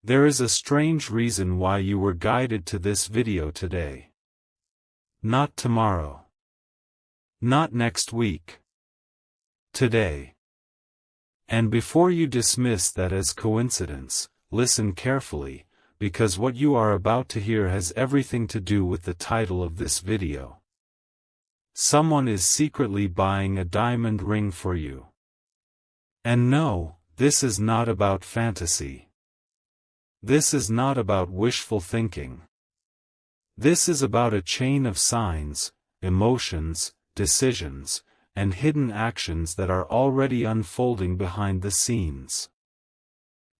There is a strange reason why you were guided to this video today. Not tomorrow. Not next week. Today. And before you dismiss that as coincidence, listen carefully, because what you are about to hear has everything to do with the title of this video. Someone is secretly buying a diamond ring for you. And no, this is not about fantasy. This is not about wishful thinking. This is about a chain of signs, emotions, decisions, and hidden actions that are already unfolding behind the scenes.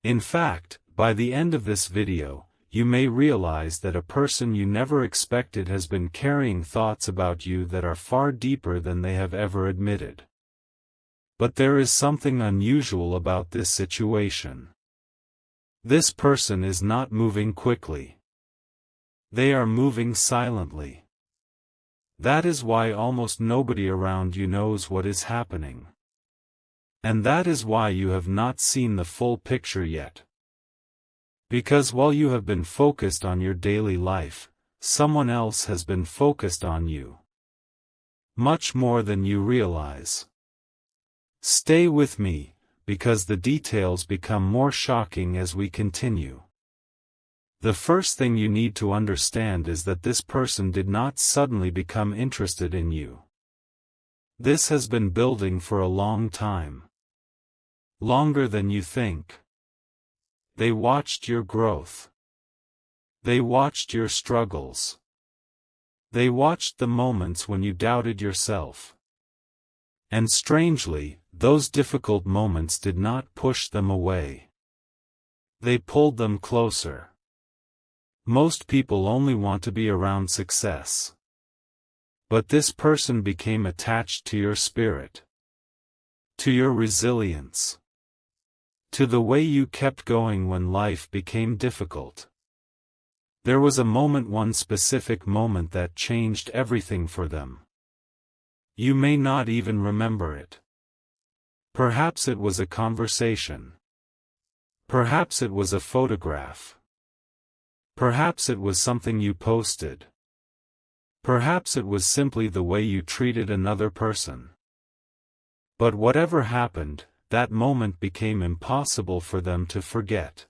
In fact, by the end of this video, you may realize that a person you never expected has been carrying thoughts about you that are far deeper than they have ever admitted. But there is something unusual about this situation. This person is not moving quickly. They are moving silently. That is why almost nobody around you knows what is happening. And that is why you have not seen the full picture yet. Because while you have been focused on your daily life, someone else has been focused on you. Much more than you realize. Stay with me, because the details become more shocking as we continue. The first thing you need to understand is that this person did not suddenly become interested in you. This has been building for a long time. Longer than you think. They watched your growth. They watched your struggles. They watched the moments when you doubted yourself. And strangely, those difficult moments did not push them away. They pulled them closer. Most people only want to be around success. But this person became attached to your spirit. To your resilience. To the way you kept going when life became difficult. There was a moment, one specific moment that changed everything for them. You may not even remember it. Perhaps it was a conversation. Perhaps it was a photograph. Perhaps it was something you posted. Perhaps it was simply the way you treated another person. But whatever happened, that moment became impossible for them to forget.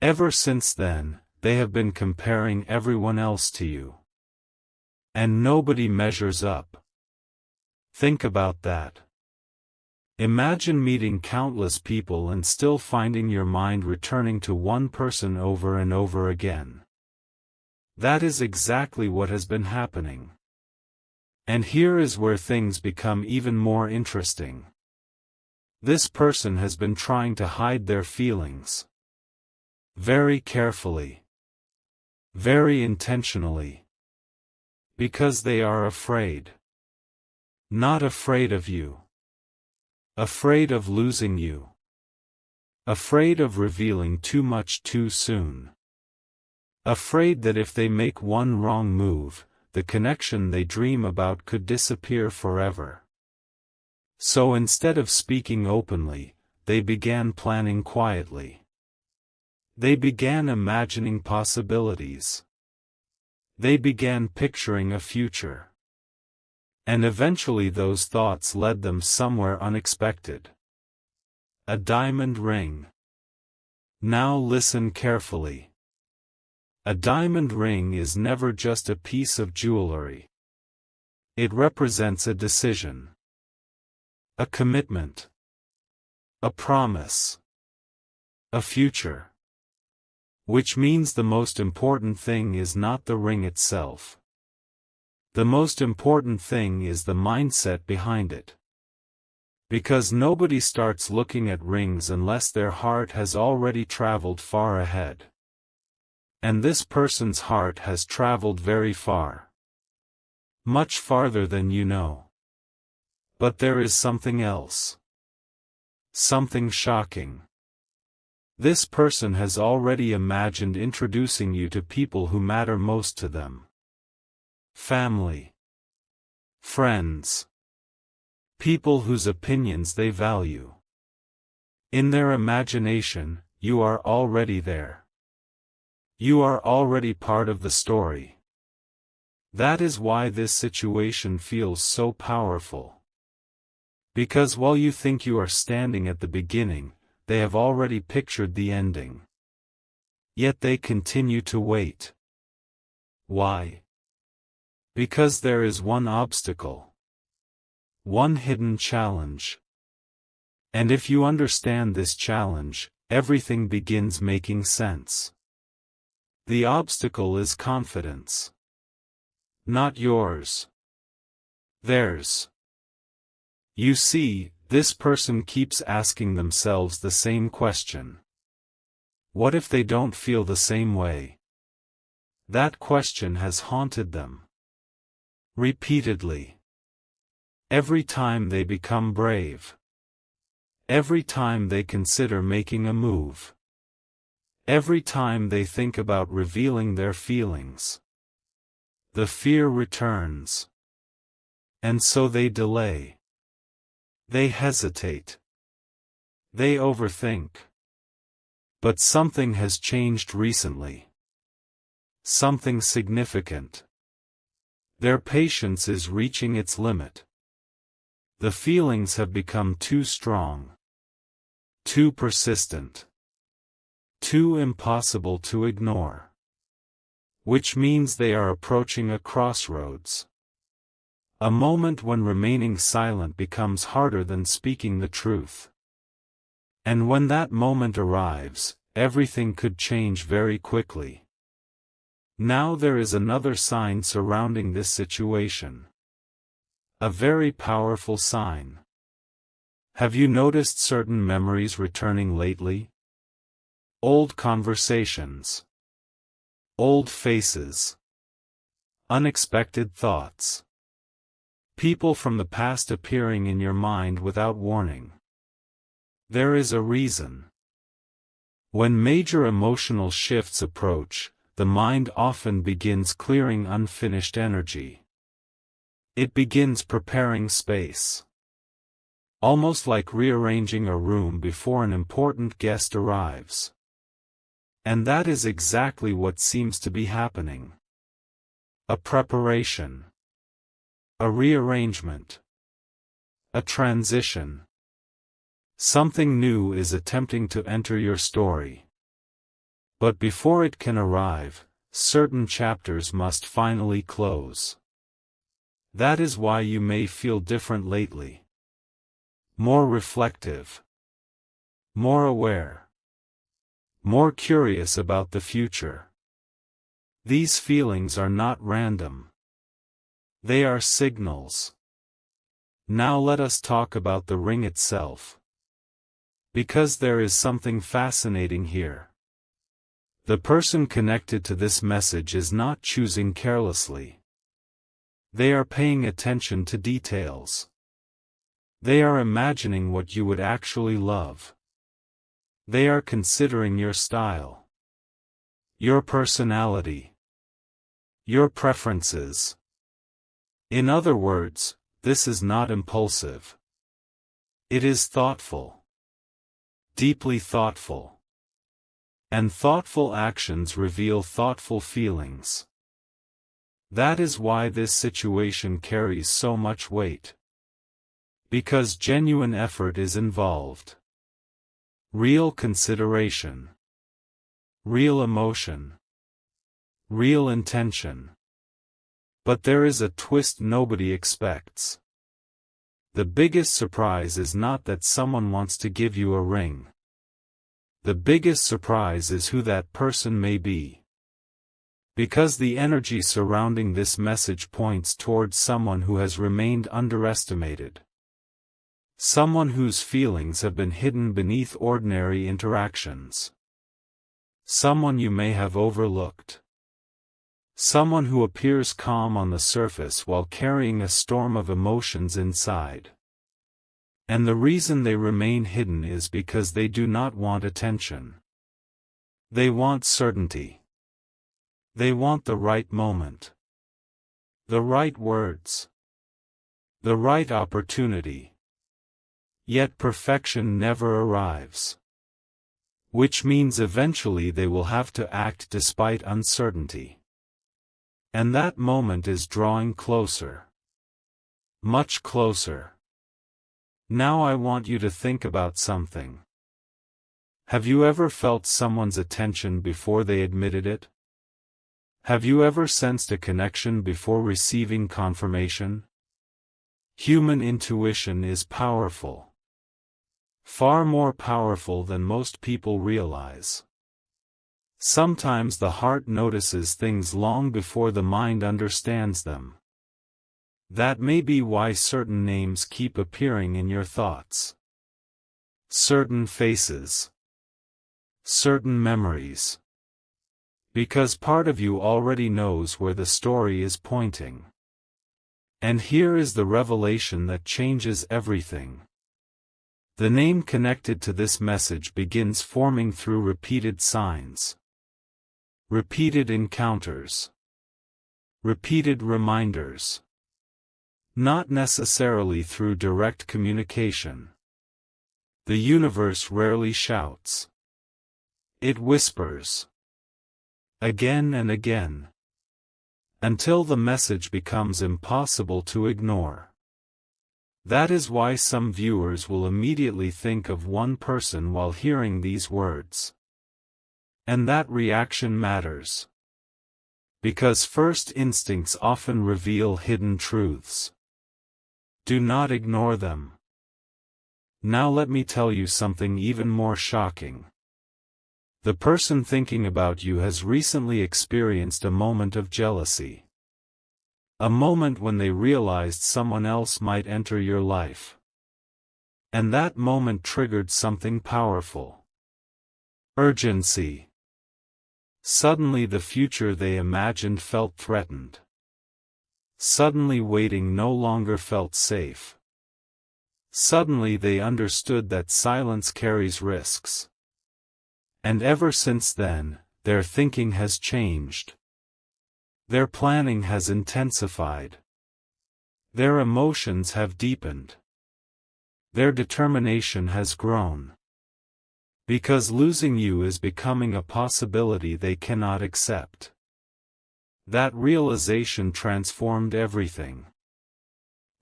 Ever since then, they have been comparing everyone else to you. And nobody measures up. Think about that. Imagine meeting countless people and still finding your mind returning to one person over and over again. That is exactly what has been happening. And here is where things become even more interesting. This person has been trying to hide their feelings. Very carefully. Very intentionally. Because they are afraid. Not afraid of you. Afraid of losing you. Afraid of revealing too much too soon. Afraid that if they make one wrong move, the connection they dream about could disappear forever. So instead of speaking openly, they began planning quietly. They began imagining possibilities. They began picturing a future. And eventually those thoughts led them somewhere unexpected. A diamond ring. Now listen carefully. A diamond ring is never just a piece of jewelry. It represents a decision. A commitment. A promise. A future. Which means the most important thing is not the ring itself. The most important thing is the mindset behind it. Because nobody starts looking at rings unless their heart has already traveled far ahead. And this person's heart has traveled very far. Much farther than you know. But there is something else. Something shocking. This person has already imagined introducing you to people who matter most to them. Family. Friends. People whose opinions they value. In their imagination, you are already there. You are already part of the story. That is why this situation feels so powerful. Because while you think you are standing at the beginning, they have already pictured the ending. Yet they continue to wait. Why? Because there is one obstacle. One hidden challenge. And if you understand this challenge, everything begins making sense. The obstacle is confidence. Not yours. Theirs. You see, this person keeps asking themselves the same question. What if they don't feel the same way? That question has haunted them. Repeatedly. Every time they become brave. Every time they consider making a move. Every time they think about revealing their feelings. The fear returns. And so they delay. They hesitate. They overthink. But something has changed recently. Something significant. Their patience is reaching its limit. The feelings have become too strong. Too persistent. Too impossible to ignore. Which means they are approaching a crossroads. A moment when remaining silent becomes harder than speaking the truth. And when that moment arrives, everything could change very quickly. Now there is another sign surrounding this situation. A very powerful sign. Have you noticed certain memories returning lately? Old conversations. Old faces. Unexpected thoughts. People from the past appearing in your mind without warning. There is a reason. When major emotional shifts approach, the mind often begins clearing unfinished energy. It begins preparing space. Almost like rearranging a room before an important guest arrives. And that is exactly what seems to be happening. A preparation. A rearrangement. A transition. Something new is attempting to enter your story. But before it can arrive, certain chapters must finally close. That is why you may feel different lately. More reflective. More aware. More curious about the future. These feelings are not random. They are signals. Now let us talk about the ring itself. Because there is something fascinating here. The person connected to this message is not choosing carelessly. They are paying attention to details. They are imagining what you would actually love. They are considering your style. Your personality. Your preferences. In other words, this is not impulsive. It is thoughtful. Deeply thoughtful. And thoughtful actions reveal thoughtful feelings. That is why this situation carries so much weight. Because genuine effort is involved. Real consideration. Real emotion. Real intention. But there is a twist nobody expects. The biggest surprise is not that someone wants to give you a ring. The biggest surprise is who that person may be. Because the energy surrounding this message points towards someone who has remained underestimated. Someone whose feelings have been hidden beneath ordinary interactions. Someone you may have overlooked. Someone who appears calm on the surface while carrying a storm of emotions inside. And the reason they remain hidden is because they do not want attention. They want certainty. They want the right moment. The right words. The right opportunity. Yet perfection never arrives. which means eventually they will have to act despite uncertainty. And that moment is drawing closer. Much closer. Now I want you to think about something. Have you ever felt someone's attention before they admitted it? Have you ever sensed a connection before receiving confirmation? Human intuition is powerful. Far more powerful than most people realize. Sometimes the heart notices things long before the mind understands them. That may be why certain names keep appearing in your thoughts. Certain faces. Certain memories. Because part of you already knows where the story is pointing. And here is the revelation that changes everything. The name connected to this message begins forming through repeated signs. Repeated encounters. Repeated reminders. Not necessarily through direct communication. The universe rarely shouts. It whispers. Again and again. Until the message becomes impossible to ignore. That is why some viewers will immediately think of one person while hearing these words. And that reaction matters. Because first instincts often reveal hidden truths. Do not ignore them. Now let me tell you something even more shocking. The person thinking about you has recently experienced a moment of jealousy. A moment when they realized someone else might enter your life. And that moment triggered something powerful. Urgency. Suddenly the future they imagined felt threatened. Suddenly waiting no longer felt safe. Suddenly they understood that silence carries risks. And ever since then, their thinking has changed. Their planning has intensified. Their emotions have deepened. Their determination has grown. Because losing you is becoming a possibility they cannot accept. That realization transformed everything.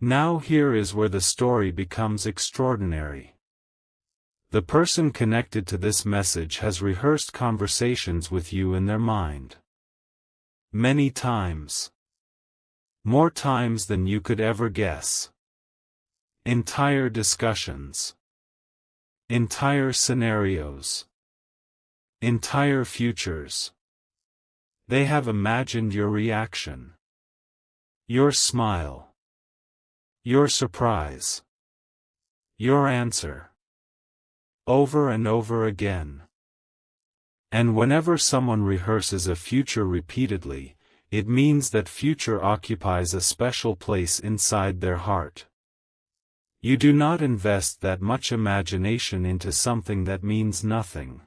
Now here is where the story becomes extraordinary. The person connected to this message has rehearsed conversations with you in their mind. Many times. More times than you could ever guess. Entire discussions. Entire scenarios. Entire futures. They have imagined your reaction. Your smile. Your surprise. Your answer. Over and over again. And whenever someone rehearses a future repeatedly, it means that future occupies a special place inside their heart. You do not invest that much imagination into something that means nothing.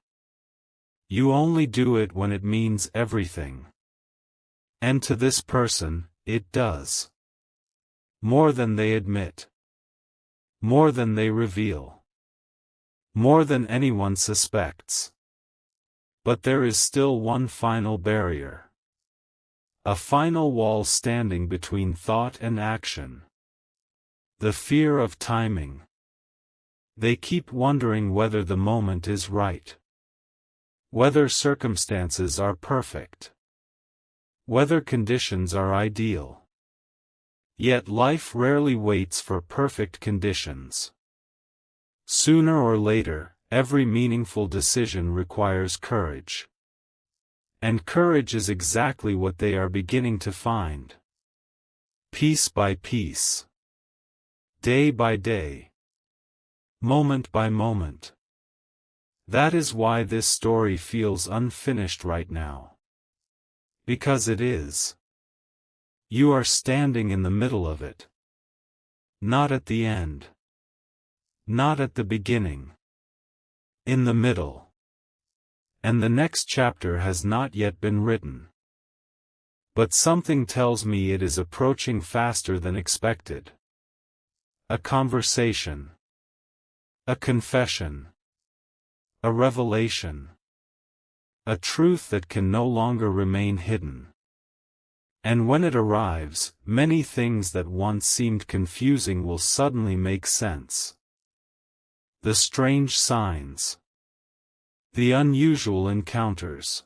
You only do it when it means everything. And to this person, it does. More than they admit. More than they reveal. More than anyone suspects. But there is still one final barrier. A final wall standing between thought and action. The fear of timing. They keep wondering whether the moment is right. Whether circumstances are perfect. Whether conditions are ideal. Yet life rarely waits for perfect conditions. Sooner or later, every meaningful decision requires courage. And courage is exactly what they are beginning to find. Piece by piece. Day by day. Moment by moment. That is why this story feels unfinished right now. Because it is. You are standing in the middle of it. Not at the end. Not at the beginning. In the middle. And the next chapter has not yet been written. But something tells me it is approaching faster than expected. A conversation. A confession. A revelation. A truth that can no longer remain hidden. And when it arrives, many things that once seemed confusing will suddenly make sense. The strange signs. The unusual encounters.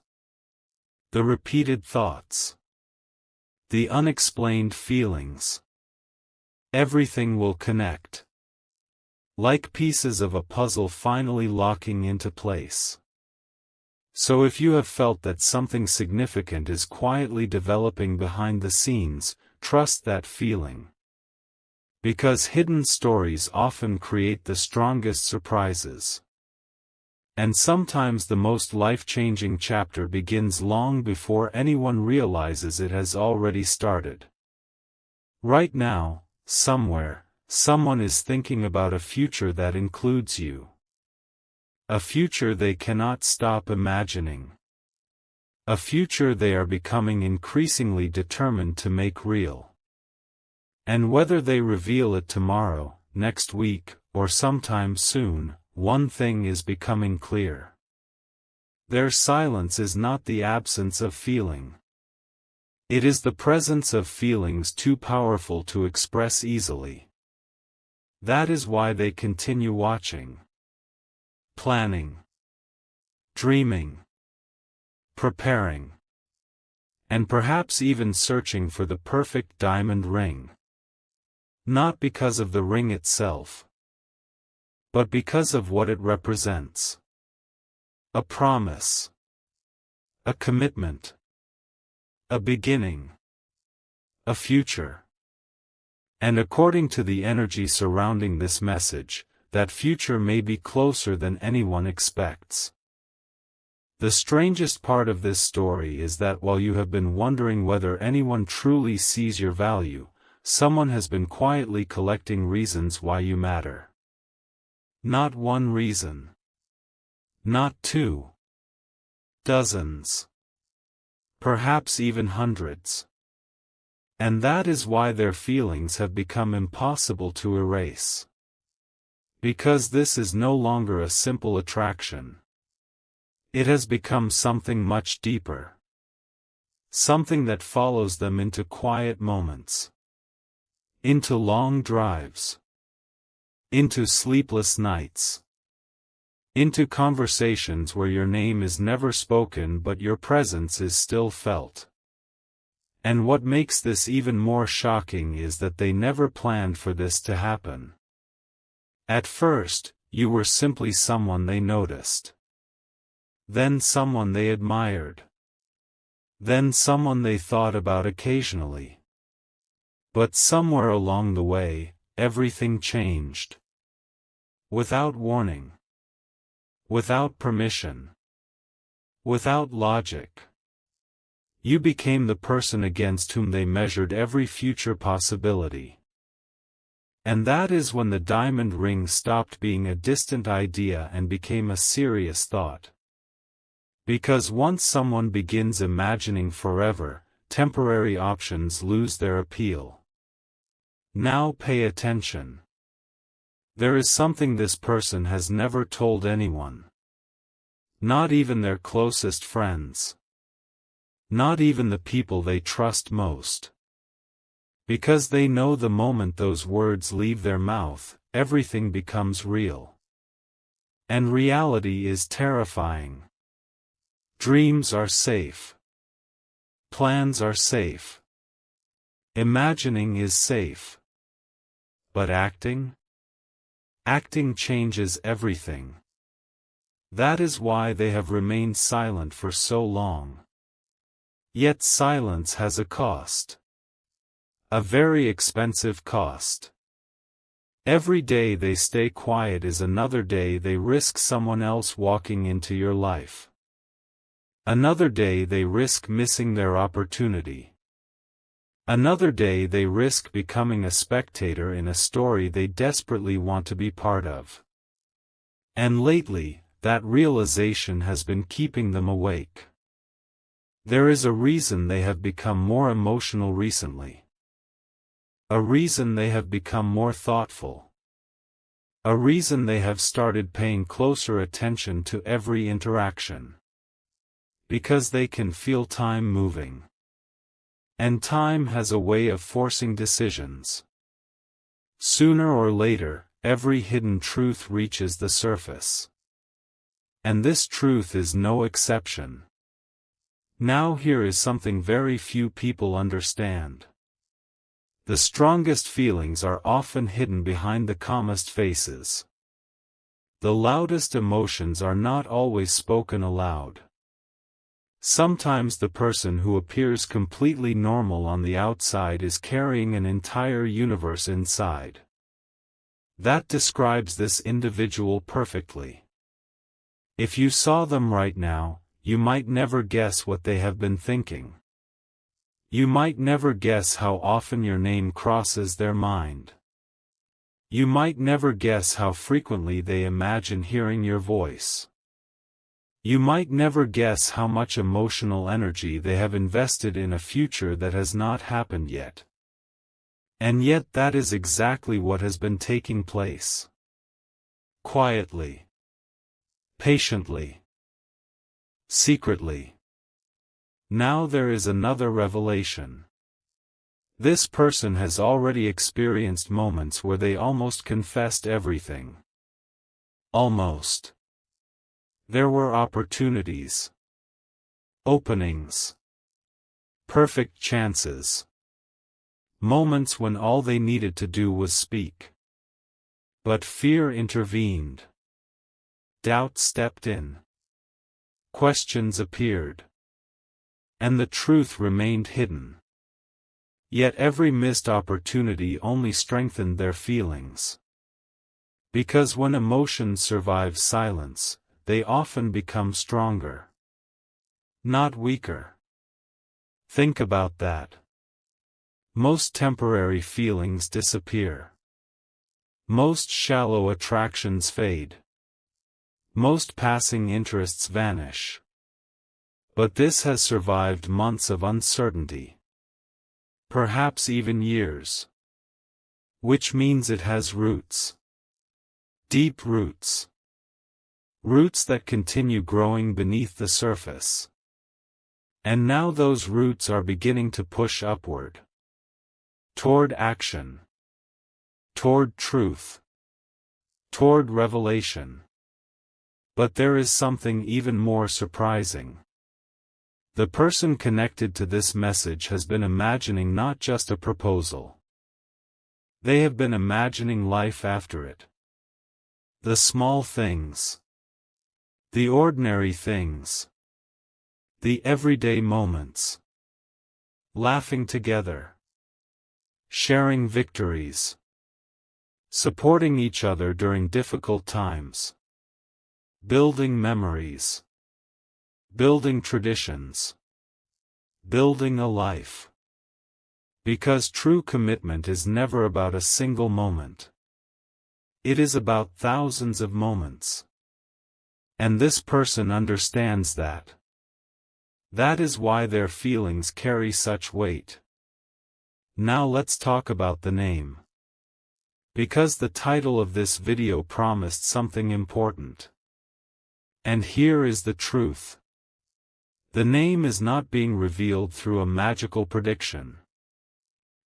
The repeated thoughts. The unexplained feelings. Everything will connect. Like pieces of a puzzle finally locking into place. So if you have felt that something significant is quietly developing behind the scenes, trust that feeling. Because hidden stories often create the strongest surprises. And sometimes the most life-changing chapter begins long before anyone realizes it has already started. Right now, somewhere, someone is thinking about a future that includes you. A future they cannot stop imagining. A future they are becoming increasingly determined to make real. And whether they reveal it tomorrow, next week, or sometime soon, one thing is becoming clear. Their silence is not the absence of feeling. It is the presence of feelings too powerful to express easily. That is why they continue watching. Planning. Dreaming. Preparing. And perhaps even searching for the perfect diamond ring. Not because of the ring itself, but because of what it represents. A promise. A commitment. A beginning. A future. And according to the energy surrounding this message, that future may be closer than anyone expects. The strangest part of this story is that while you have been wondering whether anyone truly sees your value, someone has been quietly collecting reasons why you matter. Not one reason. Not two. Dozens. Perhaps even hundreds. And that is why their feelings have become impossible to erase. Because this is no longer a simple attraction. It has become something much deeper. Something that follows them into quiet moments. Into long drives. Into sleepless nights. Into conversations where your name is never spoken but your presence is still felt. And what makes this even more shocking is that they never planned for this to happen. At first, you were simply someone they noticed. Then someone they admired. Then someone they thought about occasionally. But somewhere along the way, everything changed. Without warning. Without permission. Without logic. You became the person against whom they measured every future possibility. And that is when the diamond ring stopped being a distant idea and became a serious thought. Because once someone begins imagining forever, temporary options lose their appeal. Now pay attention. There is something this person has never told anyone. Not even their closest friends. Not even the people they trust most. Because they know the moment those words leave their mouth, everything becomes real. And reality is terrifying. Dreams are safe. Plans are safe. Imagining is safe. But acting? Acting changes everything. That is why they have remained silent for so long. Yet silence has a cost. A very expensive cost. Every day they stay quiet is another day they risk someone else walking into your life. Another day they risk missing their opportunity. Another day they risk becoming a spectator in a story they desperately want to be part of. And lately, that realization has been keeping them awake. There is a reason they have become more emotional recently. A reason they have become more thoughtful. A reason they have started paying closer attention to every interaction. Because they can feel time moving. And time has a way of forcing decisions. Sooner or later, every hidden truth reaches the surface. And this truth is no exception. Now here is something very few people understand. The strongest feelings are often hidden behind the calmest faces. The loudest emotions are not always spoken aloud. Sometimes the person who appears completely normal on the outside is carrying an entire universe inside. That describes this individual perfectly. If you saw them right now, you might never guess what they have been thinking. You might never guess how often your name crosses their mind. You might never guess how frequently they imagine hearing your voice. You might never guess how much emotional energy they have invested in a future that has not happened yet. And yet that is exactly what has been taking place. Quietly. Patiently. Secretly. Now there is another revelation. This person has already experienced moments where they almost confessed everything. Almost. There were opportunities. Openings. Perfect chances. Moments when all they needed to do was speak. But fear intervened. Doubt stepped in. Questions appeared. And the truth remained hidden. Yet every missed opportunity only strengthened their feelings. Because when emotions survive silence, they often become stronger. Not weaker. Think about that. Most temporary feelings disappear. Most shallow attractions fade. Most passing interests vanish. But this has survived months of uncertainty. Perhaps even years. Which means it has roots. Deep roots. Roots that continue growing beneath the surface. And now those roots are beginning to push upward. Toward action. Toward truth. Toward revelation. But there is something even more surprising. The person connected to this message has been imagining not just a proposal. They have been imagining life after it. The small things. The ordinary things. The everyday moments. Laughing together. Sharing victories. Supporting each other during difficult times. Building memories. Building traditions. Building a life. Because true commitment is never about a single moment. It is about thousands of moments. And this person understands that. That is why their feelings carry such weight. Now let's talk about the name. Because the title of this video promised something important. And here is the truth. The name is not being revealed through a magical prediction.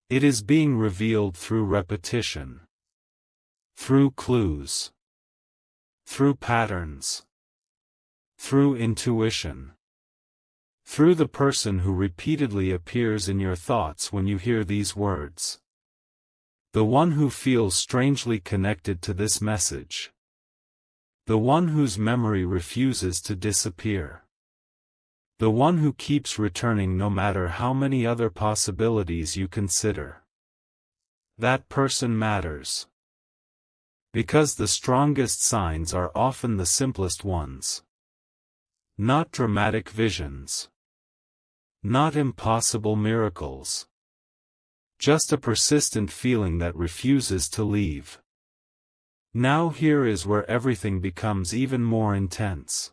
It is being revealed through repetition. Through clues. Through patterns. Through intuition. Through the person who repeatedly appears in your thoughts when you hear these words. The one who feels strangely connected to this message. The one whose memory refuses to disappear. The one who keeps returning no matter how many other possibilities you consider. That person matters. Because the strongest signs are often the simplest ones. Not dramatic visions. Not impossible miracles. Just a persistent feeling that refuses to leave. Now here is where everything becomes even more intense.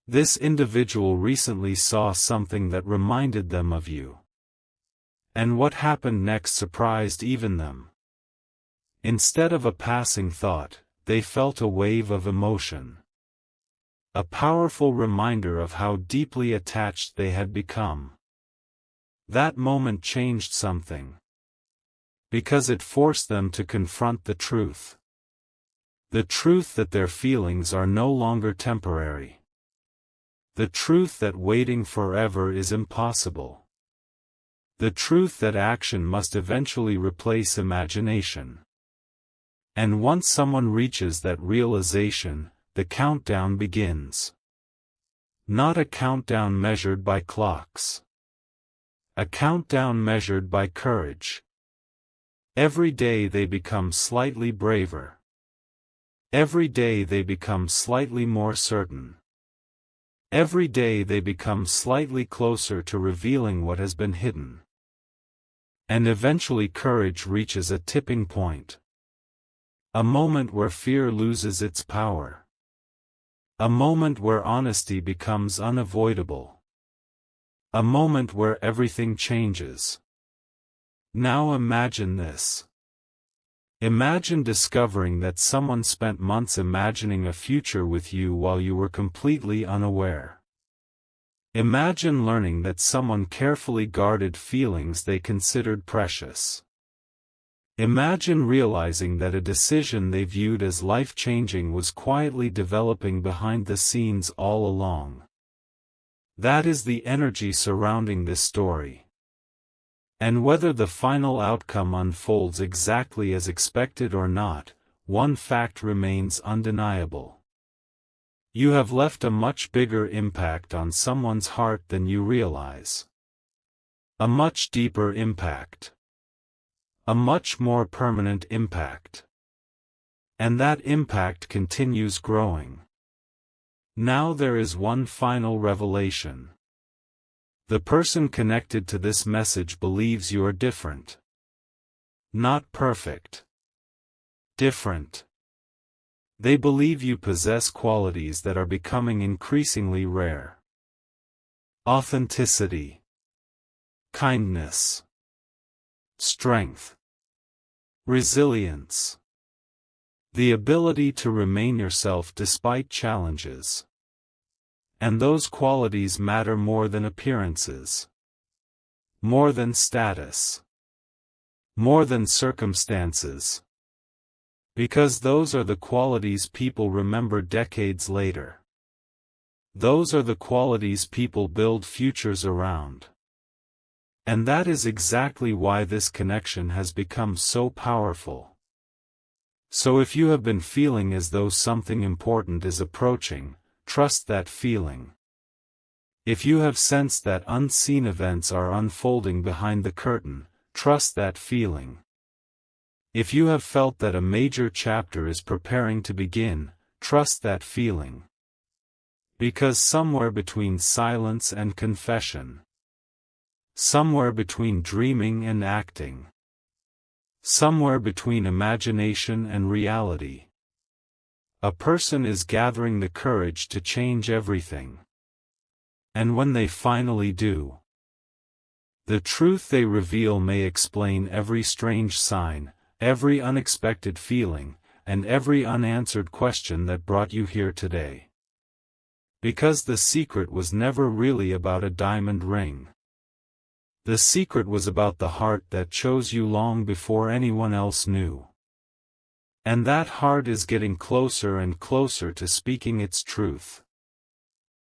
This individual recently saw something that reminded them of you. And what happened next surprised even them. Instead of a passing thought, they felt a wave of emotion. A powerful reminder of how deeply attached they had become. That moment changed something. Because it forced them to confront the truth. The truth that their feelings are no longer temporary. The truth that waiting forever is impossible. The truth that action must eventually replace imagination. And once someone reaches that realization, the countdown begins. Not a countdown measured by clocks. A countdown measured by courage. Every day they become slightly braver. Every day they become slightly more certain. Every day they become slightly closer to revealing what has been hidden. And eventually courage reaches a tipping point. A moment where fear loses its power. A moment where honesty becomes unavoidable. A moment where everything changes. Now imagine this. Imagine discovering that someone spent months imagining a future with you while you were completely unaware. Imagine learning that someone carefully guarded feelings they considered precious. Imagine realizing that a decision they viewed as life-changing was quietly developing behind the scenes all along. That is the energy surrounding this story. And whether the final outcome unfolds exactly as expected or not, one fact remains undeniable. You have left a much bigger impact on someone's heart than you realize. A much deeper impact. A much more permanent impact. And that impact continues growing. Now there is one final revelation. The person connected to this message believes you are different. Not perfect. Different. They believe you possess qualities that are becoming increasingly rare. Authenticity. Kindness. Strength. Resilience. The ability to remain yourself despite challenges. And those qualities matter more than appearances. More than status. More than circumstances. Because those are the qualities people remember decades later. Those are the qualities people build futures around. And that is exactly why this connection has become so powerful. So if you have been feeling as though something important is approaching, trust that feeling. If you have sensed that unseen events are unfolding behind the curtain, trust that feeling. If you have felt that a major chapter is preparing to begin, trust that feeling. Because somewhere between silence and confession, somewhere between dreaming and acting, somewhere between imagination and reality, a person is gathering the courage to change everything. And when they finally do, the truth they reveal may explain every strange sign, every unexpected feeling, and every unanswered question that brought you here today. Because the secret was never really about a diamond ring. The secret was about the heart that chose you long before anyone else knew. And that heart is getting closer and closer to speaking its truth.